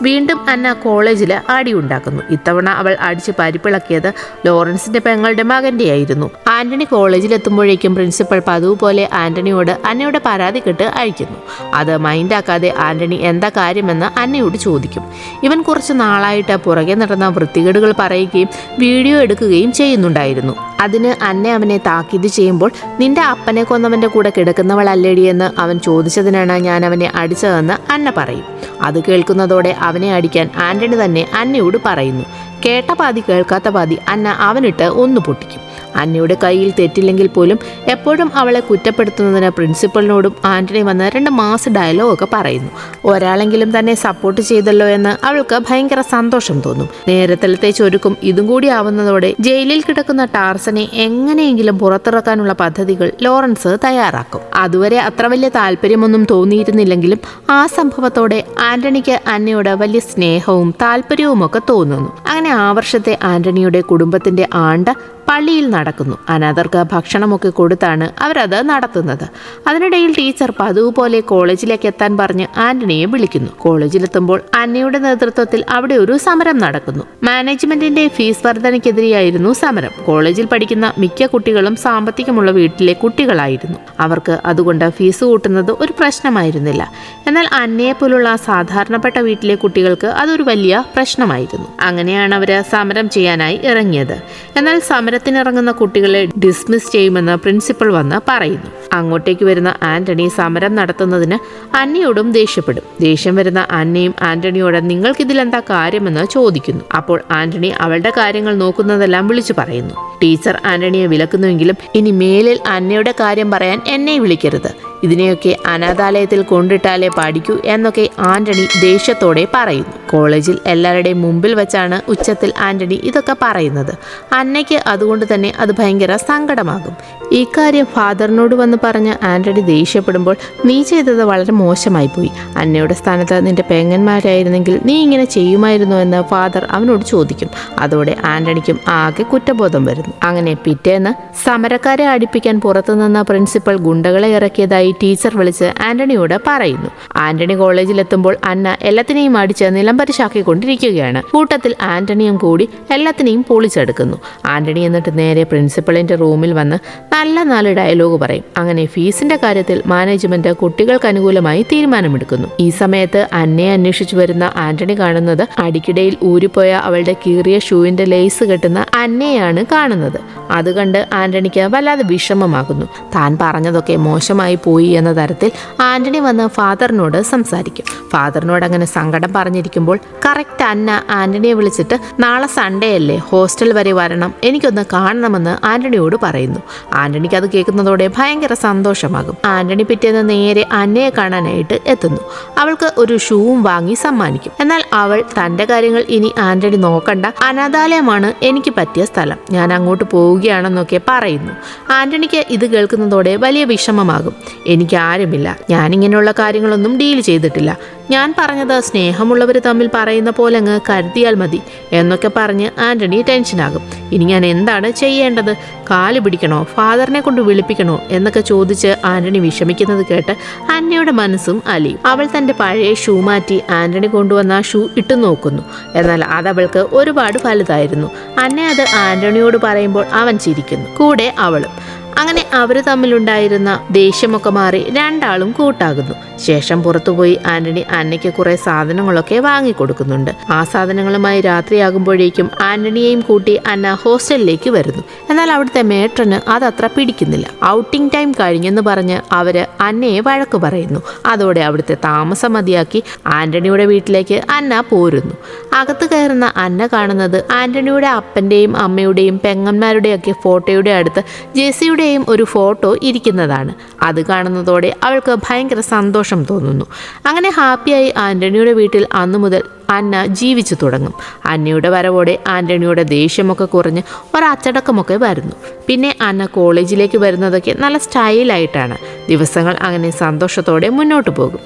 വീണ്ടും അന്ന കോളേജിൽ അടിയുണ്ടാക്കുന്നു. ഇത്തവണ അവൾ അടിച്ച് പരിപ്പിളക്കിയത് ലോറൻസിന്റെ പെങ്ങളുടെ മകന്റെ ആയിരുന്നു. ആന്റണി കോളേജിലെത്തുമ്പോഴേക്കും പ്രിൻസിപ്പൽ പതിവ് പോലെ ആന്റണിയോട് അന്നയുടെ പരാതി കേട്ട് അയക്കുന്നു. അത് മൈൻഡാക്കാതെ ആന്റണി എന്താ കാര്യമെന്ന് അന്നയോട് ചോദിക്കും. ഇവൻ കുറച്ച് നാളായിട്ട് പുറകെ നടന്ന വൃത്തികേടുകൾ പറയുകയും വീഡിയോ എടുക്കുകയും ചെയ്യുന്നുണ്ടായിരുന്നു. അതിന് അന്ന അവനെ താക്കീത് ചെയ്യുമ്പോൾ നിന്റെ അപ്പനെ കൊന്നവന്റെ കൂടെ കിടക്കുന്നവളല്ലേടിയെന്ന് അവൻ ചോദിച്ചതിനാണ് ഞാൻ അവനെ അടിച്ചതെന്ന് അന്ന പറയും. അത് കേൾക്കുന്നതോടെ അവനെ അടിക്കാൻ ആന്റണി തന്നെ അന്നയോട് പറയുന്നു. കേട്ട പാതി കേൾക്കാത്ത പാതി അന്ന അവനിട്ട് ഒന്ന് പൊട്ടിക്കും. അന്നയുടെ കയ്യിൽ തെറ്റില്ലെങ്കിൽ പോലും എപ്പോഴും അവളെ കുറ്റപ്പെടുത്തുന്നതിന് പ്രിൻസിപ്പലിനോടും ആന്റണി വന്ന് 2 മാസ് ഡയലോഗൊക്കെ പറയുന്നു. ഒരാളെങ്കിലും തന്നെ സപ്പോർട്ട് ചെയ്തല്ലോ എന്ന് അവൾക്ക് ഭയങ്കര സന്തോഷം തോന്നും. നേരത്തെ ചൊരുക്കും ഇതും കൂടി ആവുന്നതോടെ ജയിലിൽ കിടക്കുന്ന ടാർസനെ എങ്ങനെയെങ്കിലും പുറത്തിറക്കാനുള്ള പദ്ധതികൾ ലോറൻസ് തയ്യാറാക്കും. അതുവരെ അത്ര വലിയ താല്പര്യമൊന്നും തോന്നിയിരുന്നില്ലെങ്കിലും ആ സംഭവത്തോടെ ആന്റണിക്ക് അന്നയോട് വലിയ സ്നേഹവും താല്പര്യവും ഒക്കെ തോന്നുന്നു. അങ്ങനെ ആ വർഷത്തെ ആന്റണിയുടെ കുടുംബത്തിന്റെ ആണ്ട് പള്ളിയിൽ നടക്കുന്നു. അനാഥർക്ക് ഭക്ഷണമൊക്കെ കൊടുത്താണ് അവരത് നടത്തുന്നത്. അതിനിടയിൽ ടീച്ചർ പതിവ് പോലെ കോളേജിലേക്ക് എത്താൻ പറഞ്ഞ് ആന്റണിയെ വിളിക്കുന്നു. കോളേജിലെത്തുമ്പോൾ അന്നയുടെ നേതൃത്വത്തിൽ അവിടെ ഒരു സമരം നടക്കുന്നു. മാനേജ്മെന്റിന്റെ ഫീസ് വർധനയ്ക്കെതിരെയായിരുന്നു സമരം. കോളേജിൽ പഠിക്കുന്ന മിക്ക കുട്ടികളും സാമ്പത്തികമുള്ള വീട്ടിലെ കുട്ടികളായിരുന്നു. അവർക്ക് അതുകൊണ്ട് ഫീസ് കൂട്ടുന്നത് ഒരു പ്രശ്നമായിരുന്നില്ല. എന്നാൽ അന്നയെ പോലുള്ള സാധാരണപ്പെട്ട വീട്ടിലെ കുട്ടികൾക്ക് അതൊരു വലിയ പ്രശ്നമായിരുന്നു. അങ്ങനെയാണ് അവര് സമരം ചെയ്യാനായി ഇറങ്ങിയത്. എന്നാൽ സമരം സമരത്തിനിറങ്ങുന്ന കുട്ടികളെ ഡിസ്മിസ് ചെയ്യുമെന്ന് പ്രിൻസിപ്പൽ വന്ന് പറയുന്നു. അങ്ങോട്ടേക്ക് വരുന്ന ആന്റണി സമരം നടത്തുന്നതിന് അന്നയോടും ദേഷ്യപ്പെടും. ദേഷ്യം വരുന്ന അന്നയും ആന്റണിയോട് നിങ്ങൾക്കിതിലെന്താ കാര്യമെന്ന് ചോദിക്കുന്നു. അപ്പോൾ ആന്റണി അവളുടെ കാര്യങ്ങൾ നോക്കുന്നതെല്ലാം വിളിച്ചു പറയുന്നു. ടീച്ചർ ആന്റണിയെ വിലക്കുന്നുവെങ്കിലും ഇനി മേലിൽ അന്നയുടെ കാര്യം പറയാൻ എന്നെ വിളിക്കരുത്, ഇതിനെയൊക്കെ അനാഥാലയത്തിൽ കൊണ്ടിട്ടാലേ പഠിക്കൂ എന്നൊക്കെ ആന്റണി ദേഷ്യത്തോടെ പറയുന്നു. കോളേജിൽ എല്ലാവരുടെയും മുമ്പിൽ വെച്ചാണ് ഉച്ചത്തിൽ ആന്റണി ഇതൊക്കെ പറയുന്നത്. അന്നയ്ക്ക് അതുകൊണ്ട് തന്നെ അത് ഭയങ്കര സങ്കടമാകും. ഇക്കാര്യം ഫാദറിനോട് വന്ന് പറഞ്ഞ് ആന്റണി ദേഷ്യപ്പെടുമ്പോൾ നീ ചെയ്തത് വളരെ മോശമായി പോയി, അന്നയുടെ സ്ഥാനത്ത് നിന്റെ പെങ്ങന്മാരായിരുന്നെങ്കിൽ നീ ഇങ്ങനെ ചെയ്യുമായിരുന്നു എന്ന് ഫാദർ അവനോട് ചോദിക്കും. അതോടെ ആന്റണിക്കും ആകെ കുറ്റബോധം വരുന്നു. അങ്ങനെ പിറ്റേന്ന് സമരക്കാരെ അടുപ്പിക്കാൻ പുറത്തുനിന്ന പ്രിൻസിപ്പൽ ഗുണ്ടകളെ ഇറക്കിയതായി ടീച്ചർ വിളിച്ച് ആന്റണിയോട് പറയുന്നു. ആന്റണി കോളേജിലെത്തുമ്പോൾ അന്ന എല്ലാത്തിനെയും അടിച്ച് നിലംപരിശാക്കിക്കൊണ്ടിരിക്കുകയാണ്. കൂട്ടത്തിൽ ആന്റണിയും കൂടി എല്ലാത്തിനെയും പൊളിച്ചെടുക്കുന്നു. ആന്റണി എന്നിട്ട് നേരെ പ്രിൻസിപ്പളിന്റെ റൂമിൽ വന്ന് നല്ല 4 ഡയലോഗ് പറയും. അങ്ങനെ ഫീസിന്റെ കാര്യത്തിൽ മാനേജ്മെന്റ് കുട്ടികൾക്ക് അനുകൂലമായി തീരുമാനമെടുക്കുന്നു. ഈ സമയത്ത് അന്നയെ അന്വേഷിച്ചു വരുന്ന ആന്റണി കാണുന്നത് അടിക്കിടയിൽ ഊരിപ്പോയ അവളുടെ കീറിയ ഷൂവിന്റെ ലേസ് കെട്ടുന്ന അന്നയെയാണ് കാണുന്നത്. അത് കണ്ട് ആന്റണിക്ക് വല്ലാതെ വിഷമമാകുന്നു. താൻ പറഞ്ഞതൊക്കെ മോശമായി പോയി എന്ന തരത്തിൽ ആന്റണി വന്ന് ഫാദറിനോട് സംസാരിക്കും. ഫാദറിനോട് അങ്ങനെ സങ്കടം പറഞ്ഞിരിക്കുമ്പോൾ കറക്റ്റ് അന്ന ആന്റണിയെ വിളിച്ചിട്ട് നാളെ സൺഡേ അല്ലേ, ഹോസ്റ്റൽ വരെ വരണം, എനിക്കൊന്ന് കാണണമെന്ന് ആന്റണിയോട് പറയുന്നു. ആന്റണിക്ക് അത് കേൾക്കുന്നതോടെ ഭയങ്കര സന്തോഷമാകും. ആന്റണി പിറ്റേന്ന് നേരെ അന്നയെ കാണാനായിട്ട് എത്തുന്നു. അവൾക്ക് ഒരു ഷൂവും വാങ്ങി സമ്മാനിക്കും. എന്നാൽ അവൾ തന്റെ കാര്യങ്ങൾ ഇനി ആന്റണി നോക്കണ്ട, അനാഥാലയമാണ് എനിക്ക് പറ്റിയ സ്ഥലം, ഞാൻ അങ്ങോട്ട് പോവുകയാണെന്നൊക്കെ പറയുന്നു. ആന്റണിക്ക് ഇത് കേൾക്കുന്നതോടെ വലിയ വിഷമമാകും. എനിക്ക് ആരുമില്ല, ഞാനിങ്ങനെയുള്ള കാര്യങ്ങളൊന്നും ഡീൽ ചെയ്തിട്ടില്ല, ഞാൻ പറഞ്ഞത് സ്നേഹമുള്ളവർ തമ്മിൽ പറയുന്ന പോലെ അങ്ങ് കരുതിയാൽ മതി എന്നൊക്കെ പറഞ്ഞ് ആന്റണി ടെൻഷനാകും. ഇനി ഞാൻ എന്താണ് ചെയ്യേണ്ടത്, കാല് പിടിക്കണോ, ഫാദറിനെ കൊണ്ട് വിളിപ്പിക്കണോ എന്നൊക്കെ ചോദിച്ച് ആന്റണി വിഷമിക്കുന്നത് കേട്ട് അന്നയുടെ മനസ്സും അലിയും. അവൾ തൻ്റെ പഴയ ഷൂ മാറ്റി ആന്റണി കൊണ്ടുവന്ന ഷൂ ഇട്ടു നോക്കുന്നു. എന്നാൽ അതവൾക്ക് ഒരുപാട് വലുതായിരുന്നു. അന്ന അത് ആന്റണിയോട് പറയുമ്പോൾ അവൻ ചിരിക്കുന്നു, കൂടെ അവളും. അങ്ങനെ അവർ തമ്മിലുണ്ടായിരുന്ന ദേഷ്യമൊക്കെ മാറി രണ്ടാളും കൂട്ടാകുന്നു. ശേഷം പുറത്തുപോയി ആന്റണി അന്നയ്ക്ക് കുറെ സാധനങ്ങളൊക്കെ വാങ്ങിക്കൊടുക്കുന്നുണ്ട്. ആ സാധനങ്ങളുമായി രാത്രിയാകുമ്പോഴേക്കും ആന്റണിയെയും കൂട്ടി അന്ന ഹോസ്റ്റലിലേക്ക് വരുന്നു. എന്നാൽ അവിടുത്തെ മേട്രന് അതത്ര പിടിക്കുന്നില്ല. ഔട്ടിംഗ് ടൈം കഴിഞ്ഞെന്ന് പറഞ്ഞ് അവര് അന്നയെ വഴക്ക് പറയുന്നു. അതോടെ അവിടുത്തെ താമസം മതിയാക്കി ആന്റണിയുടെ വീട്ടിലേക്ക് അന്ന പോരുന്നു. അകത്ത് കയറുന്ന അന്ന കാണുന്നത് ആന്റണിയുടെ അപ്പൻ്റെയും അമ്മയുടെയും പെങ്ങന്മാരുടെയൊക്കെ ഫോട്ടോയുടെ അടുത്ത് ജെസ്സിയുടെ ഒരു ഫോട്ടോ ഇരിക്കുന്നതാണ്. അത് കാണുന്നതോടെ അവൾക്ക് ഭയങ്കര സന്തോഷം തോന്നുന്നു. അങ്ങനെ ഹാപ്പിയായി ആന്റണിയുടെ വീട്ടിൽ അന്നു മുതൽ അന്ന ജീവിച്ചു തുടങ്ങും. അന്നയുടെ വരവോടെ ആന്റണിയുടെ ദേഷ്യമൊക്കെ കുറഞ്ഞ് ഒരച്ചടക്കമൊക്കെ വരുന്നു. പിന്നെ അന്ന കോളേജിലേക്ക് വരുന്നതൊക്കെ നല്ല സ്റ്റൈലായിട്ടാണ്. ദിവസങ്ങൾ അങ്ങനെ സന്തോഷത്തോടെ മുന്നോട്ട് പോകും.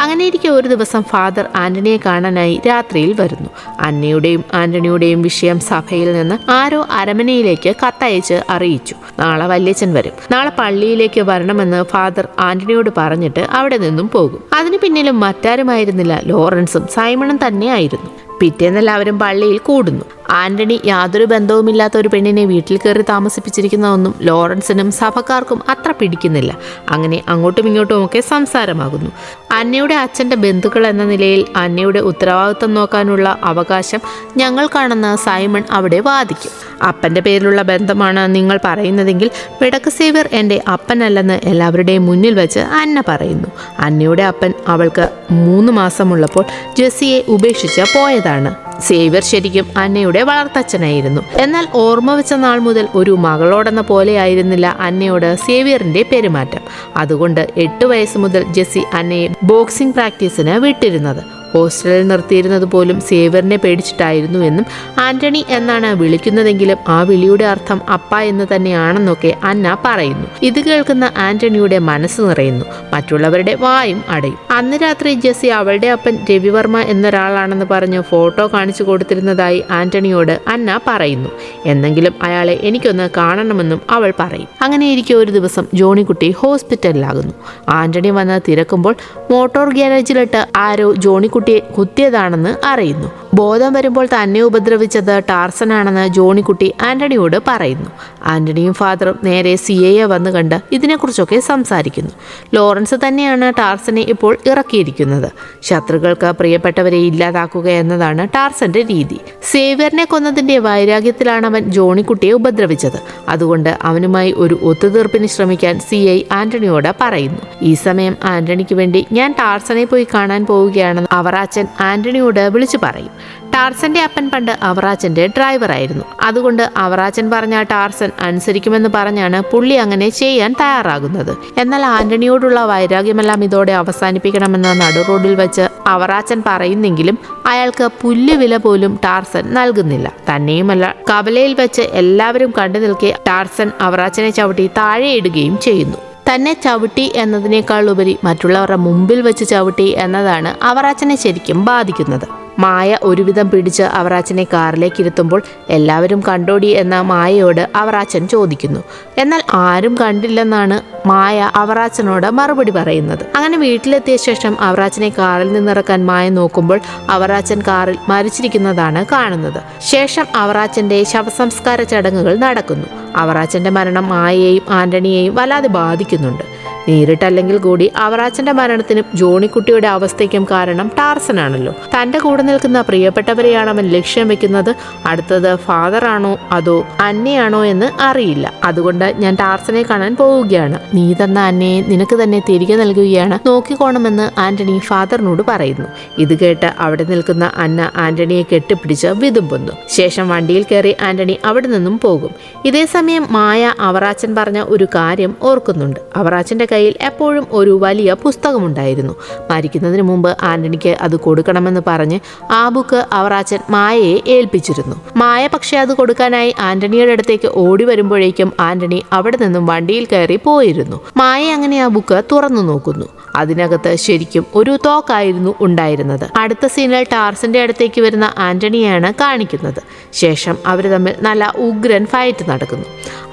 അങ്ങനെ ഇരിക്കെ ഒരു ദിവസം ഫാദർ ആന്റണിയെ കാണാനായി രാത്രിയിൽ വരുന്നു. അന്നയുടെയും ആന്റണിയുടെയും വിഷയം സഭയിൽ നിന്ന് ആരോ അരമനയിലേക്ക് കത്തയച്ച് അറിയിച്ചു. നാളെ വല്യച്ഛൻ വരും, നാളെ പള്ളിയിലേക്ക് വരണമെന്ന് ഫാദർ ആന്റണിയോട് പറഞ്ഞിട്ട് അവിടെ നിന്നും പോകും. അതിന് പിന്നിലും മറ്റാരുമായിരുന്നില്ല, ലോറൻസും സൈമണും തന്നെയായിരുന്നു. പിറ്റേന്ന് എല്ലാവരും പള്ളിയിൽ കൂടുന്നു. ആന്റണി യാതൊരു ബന്ധവുമില്ലാത്ത ഒരു പെണ്ണിനെ വീട്ടിൽ കയറി താമസിപ്പിച്ചിരിക്കുന്നതൊന്നും ലോറൻസിനും സഭക്കാർക്കും അത്ര പിടിക്കുന്നില്ല. അങ്ങനെ അങ്ങോട്ടും ഇങ്ങോട്ടും ഒക്കെ സംസാരമാകുന്നു. അന്നയുടെ അച്ഛൻ്റെ ബന്ധുക്കൾ എന്ന നിലയിൽ അന്നയുടെ ഉത്തരവാദിത്വം നോക്കാനുള്ള അവകാശം ഞങ്ങൾക്കാണെന്ന് സൈമൺ അവിടെ വാദിക്കും. അപ്പൻ്റെ പേരിലുള്ള ബന്ധമാണ് നിങ്ങൾ പറയുന്നതെങ്കിൽ വെടക്ക് സേവ്യർ എൻ്റെ അപ്പനല്ലെന്ന് എല്ലാവരുടെയും മുന്നിൽ വെച്ച് അന്ന പറയുന്നു. അന്നയുടെ അപ്പൻ അവൾക്ക് 3 മാസമുള്ളപ്പോൾ ജെസ്സിയെ ഉപേക്ഷിച്ച് പോയതാണ്. സേവ്യർ ശരിക്കും അന്നയുടെ വളർത്തച്ഛനായിരുന്നു. എന്നാൽ ഓർമ്മ വെച്ച നാൾ മുതൽ ഒരു മകളോടെന്ന പോലെയായിരുന്നില്ല അന്നയോട് സേവ്യറിന്റെ പെരുമാറ്റം. അതുകൊണ്ട് 8 വയസ്സ് മുതൽ ജെസ്സി അന്നയെ ബോക്സിംഗ് പ്രാക്ടീസിന് വിട്ടിരുന്നത്. ഹോസ്റ്റലിൽ നിർത്തിയിരുന്നത് പോലും സേവ്യറിനെ പേടിച്ചിട്ടായിരുന്നു എന്നും ആന്റണി എന്നാണ് വിളിക്കുന്നതെങ്കിലും ആ വിളിയുടെ അർത്ഥം അപ്പ എന്ന് തന്നെയാണെന്നൊക്കെ അന്ന പറയുന്നു. ഇത് കേൾക്കുന്ന ആന്റണിയുടെ മനസ്സ് നിറയുന്നു, മറ്റുള്ളവരുടെ വായും അടയും. അന്ന് രാത്രി ജെസ്സി അവളുടെ അപ്പൻ രവിവർമ്മ എന്നൊരാളാണെന്ന് പറഞ്ഞ് ഫോട്ടോ കാണിച്ചു കൊടുത്തിരുന്നതായി ആന്റണിയോട് അന്ന പറയുന്നു. എന്നെങ്കിലും അയാളെ എനിക്കൊന്ന് കാണണമെന്നും അവൾ പറയും. അങ്ങനെയിരിക്കെ ഒരു ദിവസം ജോണിക്കുട്ടി ഹോസ്പിറ്റലിലാകുന്നു. ആന്റണി വന്ന് തിരക്കുമ്പോൾ മോട്ടോർ ഗ്യാരേജിലിട്ട് ആരോ ജോണിക്കുട്ടിയെ കുത്തിയതാണെന്ന് അറിയുന്നു. ബോധം വരുമ്പോൾ തന്നെ ഉപദ്രവിച്ചത് ടാർസനാണെന്ന് ജോണിക്കുട്ടി ആന്റണിയോട് പറയുന്നു. ആന്റണിയും ഫാദറും നേരെ സിഐയെ വന്ന് കണ്ട് ഇതിനെക്കുറിച്ചൊക്കെ സംസാരിക്കുന്നു. ലോറൻസ് തന്നെയാണ് ടാർസനെ ഇപ്പോൾ ഇറക്കിയിരിക്കുന്നത്. ശത്രുക്കൾക്ക് പ്രിയപ്പെട്ടവരെ ഇല്ലാതാക്കുക എന്നതാണ് ടാർസന്റെ രീതി. സേവ്യറിനെ കൊന്നതിന്റെ വൈരാഗ്യത്തിലാണ് അവൻ ജോണിക്കുട്ടിയെ ഉപദ്രവിച്ചത്. അതുകൊണ്ട് അവനുമായി ഒരു ഒത്തുതീർപ്പിന് ശ്രമിക്കാൻ CI ആന്റണിയോട് പറയുന്നു. ഈ സമയം ആന്റണിക്ക് വേണ്ടി ഞാൻ ടാർസനെ പോയി കാണാൻ പോവുകയാണെന്ന് അവറാച്ചൻ ആന്റണിയോട് വിളിച്ചു പറയും. ടാർസന്റെ അപ്പൻ പണ്ട് അവറാച്ചന്റെ ഡ്രൈവറായിരുന്നു. അതുകൊണ്ട് അവറാച്ചൻ പറഞ്ഞ ടാർസൻ അനുസരിക്കുമെന്ന് പറഞ്ഞാണ് പുള്ളി അങ്ങനെ ചെയ്യാൻ തയ്യാറാകുന്നത്. എന്നാൽ ആന്റണിയോടുള്ള വൈരാഗ്യമെല്ലാം ഇതോടെ അവസാനിപ്പിക്കണമെന്ന് നടുറോഡിൽ വെച്ച് അവറാച്ചൻ പറയുന്നെങ്കിലും അയാൾക്ക് പുല്ലുവില പോലും ടാർസൻ നൽകുന്നില്ല. തന്നെയുമല്ല, കവലയിൽ വെച്ച് എല്ലാവരും കണ്ടു നിൽക്കെ ടാർസൻ അവറാച്ചനെ ചവിട്ടി താഴെയിടുകയും ചെയ്യുന്നു. തന്നെ ചവിട്ടി എന്നതിനേക്കാൾ ഉപരി മറ്റുള്ളവരുടെ മുമ്പിൽ വെച്ച് ചവിട്ടി എന്നതാണ് അവറാച്ചനെ ശരിക്കും ബാധിക്കുന്നത്. മായ ഒരുവിധം പിടിച്ച് അവറാച്ചനെ കാറിലേക്ക് ഇരുത്തുമ്പോൾ എല്ലാവരും കണ്ടോടി എന്ന മായയോട് അവറാച്ചൻ ചോദിക്കുന്നു. എന്നാൽ ആരും കണ്ടില്ലെന്നാണ് മായ അവറാച്ചനോട് മറുപടി പറയുന്നത്. അങ്ങനെ വീട്ടിലെത്തിയ ശേഷം അവറാച്ചനെ കാറിൽ നിന്നിറക്കാൻ മായ നോക്കുമ്പോൾ അവറാച്ചൻ കാറിൽ മരിച്ചിരിക്കുന്നതാണ് കാണുന്നത്. ശേഷം അവറാച്ചന്റെ ശവസംസ്കാര ചടങ്ങുകൾ നടക്കുന്നു. അവറാച്ചന്റെ മരണം മായയെയും ആന്റണിയെയും വല്ലാതെ ബാധിക്കുന്നുണ്ട്. നേരിട്ടല്ലെങ്കിൽ കൂടി അവറാച്ചന്റെ മരണത്തിനും ജോണിക്കുട്ടിയുടെ അവസ്ഥയ്ക്കും കാരണം ടാർസനാണല്ലോ. തന്റെ കൂടെ നിൽക്കുന്ന പ്രിയപ്പെട്ടവരെയാണ് അവൻ ലക്ഷ്യം വെക്കുന്നത്. അടുത്തത് ഫാദർ ആണോ അതോ അന്നയാണോ എന്ന് അറിയില്ല. അതുകൊണ്ട് ഞാൻ ടാർസനെ കാണാൻ പോവുകയാണ്. നീ തന്ന അന്നയെ നിനക്ക് തന്നെ തിരികെ നൽകുകയാണ്, നോക്കിക്കോണമെന്ന് ആന്റണി ഫാദറിനോട് പറയുന്നു. ഇത് കേട്ട് അവിടെ നിൽക്കുന്ന അന്ന ആന്റണിയെ കെട്ടിപ്പിടിച്ച് വിതുമ്പുന്നു. ശേഷം വണ്ടിയിൽ കയറി ആന്റണി അവിടെ നിന്നും പോകും. ഇതേസമയം മായ അവറാച്ചൻ പറഞ്ഞ ഒരു കാര്യം ഓർക്കുന്നുണ്ട്. അവറാച്ചന്റെ കയ്യിൽ എപ്പോഴും ഒരു വലിയ പുസ്തകമുണ്ടായിരുന്നു. മരിക്കുന്നതിന് മുമ്പ് ആന്റണിക്ക് അത് കൊടുക്കണമെന്ന് പറഞ്ഞ് ആ ബുക്ക് അവറാച്ചൻ മായയെ ഏൽപ്പിച്ചിരുന്നു. മായ പക്ഷെ അത് കൊടുക്കാനായി ആന്റണിയുടെ അടുത്തേക്ക് ഓടി വരുമ്പോഴേക്കും ആന്റണി അവിടെ നിന്നും വണ്ടിയിൽ കയറി പോയിരുന്നു. മായ അങ്ങനെ ആ ബുക്ക് തുറന്നു നോക്കുന്നു. അതിനകത്ത് ശരിക്കും ഒരു തോക്കായിരുന്നു ഉണ്ടായിരുന്നത്. അടുത്ത സീനിൽ ടാർസന്റെ അടുത്തേക്ക് വരുന്ന ആന്റണിയാണ് കാണിക്കുന്നത്. ശേഷം അവർ തമ്മിൽ നല്ല ഉഗ്രൻ ഫൈറ്റ് നടക്കുന്നു.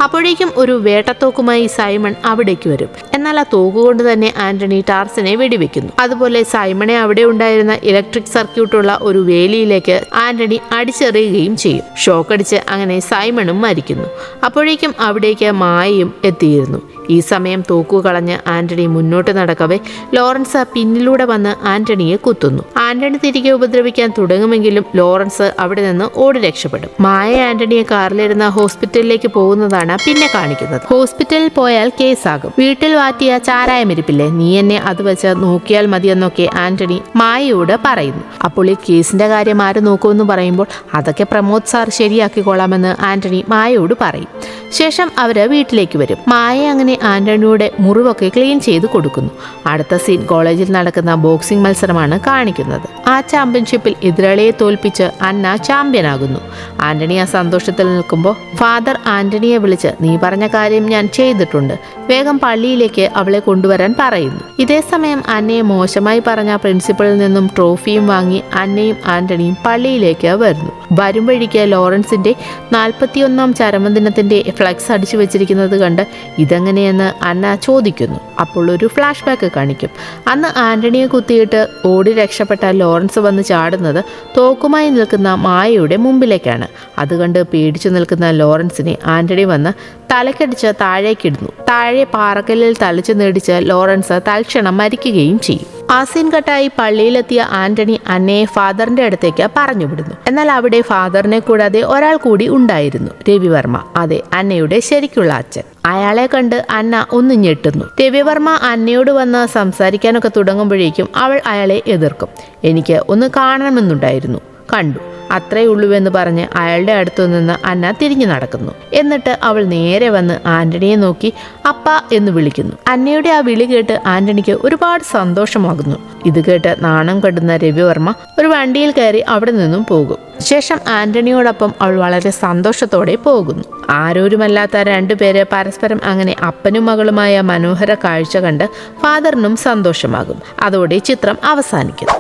അപ്പോഴേക്കും ഒരു വേട്ടത്തോക്കുമായി സൈമൺ അവിടേക്ക് വരും. എന്നാൽ ആ തോക്ക് കൊണ്ട് തന്നെ ആന്റണി ടാർസനെ വെടിവെക്കുന്നു. അതുപോലെ സൈമണെ അവിടെ ഉണ്ടായിരുന്ന ഇലക്ട്രിക് സർക്യൂട്ടുള്ള ഒരു വേലിയിലേക്ക് ആന്റണി അടിച്ചെറിയുകയും ചെയ്യും. ഷോക്കടിച്ച് അങ്ങനെ സൈമണും മരിക്കുന്നു. അപ്പോഴേക്കും അവിടേക്ക് മായയും എത്തിയിരുന്നു. ഈ സമയം തോക്കു കളഞ്ഞ് ആന്റണി മുന്നോട്ട് നടക്കവേ ലോറൻസ് പിന്നിലൂടെ വന്ന് ആന്റണിയെ കുത്തുന്നു. ആന്റണി തിരികെ ഉപദ്രവിക്കാൻ തുടങ്ങുമെങ്കിലും ലോറൻസ് അവിടെ നിന്ന് ഓടി രക്ഷപ്പെടും. മായ ആന്റണിയെ കാറിലിരുന്ന ഹോസ്പിറ്റലിലേക്ക് പോകുന്നതാണ് പിന്നെ കാണിക്കുന്നത്. ഹോസ്പിറ്റലിൽ പോയാൽ കേസാകും. വീട്ടിൽ വാറ്റിയ ചാരായമിരിപ്പില്ലേ, നീ എന്നെ അത് വെച്ച് നോക്കിയാൽ മതിയെന്നൊക്കെ ആന്റണി മായയോട് പറയുന്നു. അപ്പോൾ ഈ കേസിന്റെ കാര്യം ആര് നോക്കുമെന്ന് പറയുമ്പോൾ അതൊക്കെ പ്രമോദ് സാർ ശരിയാക്കിക്കൊള്ളാമെന്ന് ആന്റണി മായയോട് പറയും. ശേഷം അവര് വീട്ടിലേക്ക് വരും. മായ അങ്ങനെ ആന്റണിയുടെ മുറിവൊക്കെ ക്ലീൻ ചെയ്ത് കൊടുക്കുന്നു. അടുത്ത സീൻ കോളേജിൽ നടക്കുന്ന ബോക്സിംഗ് മത്സരമാണ് കാണിക്കുന്നത്. ആ ചാമ്പ്യൻഷിപ്പിൽ എതിരാളിയെ തോൽപ്പിച്ച് അന്ന ചാമ്പ്യനാകുന്നു. ആന്റണി ആ സന്തോഷത്തിൽ നിൽക്കുമ്പോൾ ഫാദർ ആന്റണിയെ വിളിച്ച്, നീ പറഞ്ഞ കാര്യം ഞാൻ ചെയ്തിട്ടുണ്ട്, വേഗം പള്ളിയിലേക്ക് അവളെ കൊണ്ടുവരാൻ പറയുന്നു. ഇതേസമയം അന്നയെ മോശമായി പറഞ്ഞ പ്രിൻസിപ്പളിൽ നിന്നും ട്രോഫിയും വാങ്ങി അന്നയും ആന്റണിയും പള്ളിയിലേക്ക് വരുന്നു. വരുംവഴിക്ക് ലോറൻസിന്റെ 41ാം ചരമദിനത്തിന്റെ ഫ്ലക്സ് അടിച്ചു വെച്ചിരിക്കുന്നത് കണ്ട് ഇതെങ്ങനെയെന്ന് അന്ന ചോദിക്കുന്നു. അപ്പോൾ ഒരു ഫ്ലാഷ് ബാക്ക് കാണിക്കും. അന്ന് ആന്റണിയെ കുത്തിയിട്ട് ഓടി രക്ഷപ്പെട്ട ലോറൻസ് വന്ന് ചാടുന്നത് തോക്കുമായി നിൽക്കുന്ന മായയുടെ മുമ്പിലേക്കാണ്. അതുകണ്ട് പേടിച്ചു നിൽക്കുന്ന ലോറൻസിനെ ആന്റണി വന്ന് തലക്കടിച്ച് താഴേക്കിടുന്നു. താഴെ പാറക്കല്ലിൽ തളിച്ചു നേടിച്ച് ലോറൻസ് തൽക്ഷണം മരിക്കുകയും ചെയ്യും. ആ സീൻ കട്ടായി പള്ളിയിലെത്തിയ ആന്റണി അന്നയെ ഫാദറിന്റെ അടുത്തേക്ക് പറഞ്ഞുവിടുന്നു. എന്നാൽ അവിടെ ഫാദറിനെ കൂടാതെ ഒരാൾ കൂടി ഉണ്ടായിരുന്നു, രവിവർമ്മ. അതെ, അന്നയുടെ ശരിക്കുള്ള അച്ഛൻ. അയാളെ കണ്ട് അന്ന ഒന്ന് ഞെട്ടുന്നു. രവിവർമ്മ അന്നയോട് വന്ന് സംസാരിക്കാനൊക്കെ തുടങ്ങുമ്പോഴേക്കും അവൾ അയാളെ എതിർക്കും. എനിക്ക് ഒന്ന് കാണണമെന്നുണ്ടായിരുന്നു, കണ്ടു, അത്രേ ഉള്ളൂവെന്ന് പറഞ്ഞ് അയാളുടെ അടുത്തു നിന്ന് അന്ന തിരിഞ്ഞു നടക്കുന്നു. എന്നിട്ട് അവൾ നേരെ വന്ന് ആന്റണിയെ നോക്കി അപ്പ എന്ന് വിളിക്കുന്നു. അന്നയുടെ ആ വിളി കേട്ട് ആന്റണിക്ക് ഒരുപാട് സന്തോഷമാകുന്നു. ഇത് കേട്ട് നാണം കെടുന്ന രവിവർമ്മ ഒരു വണ്ടിയിൽ കയറി അവിടെ നിന്നും പോകും. ശേഷം ആന്റണിയോടൊപ്പം അവൾ വളരെ സന്തോഷത്തോടെ പോകുന്നു. ആരോരുമല്ലാത്ത രണ്ടുപേര് പരസ്പരം അങ്ങനെ അപ്പനും മകളുമായ മനോഹര കാഴ്ച കണ്ട് ഫാദറിനും സന്തോഷമാകും. അതോടെ ചിത്രം അവസാനിക്കുന്നു.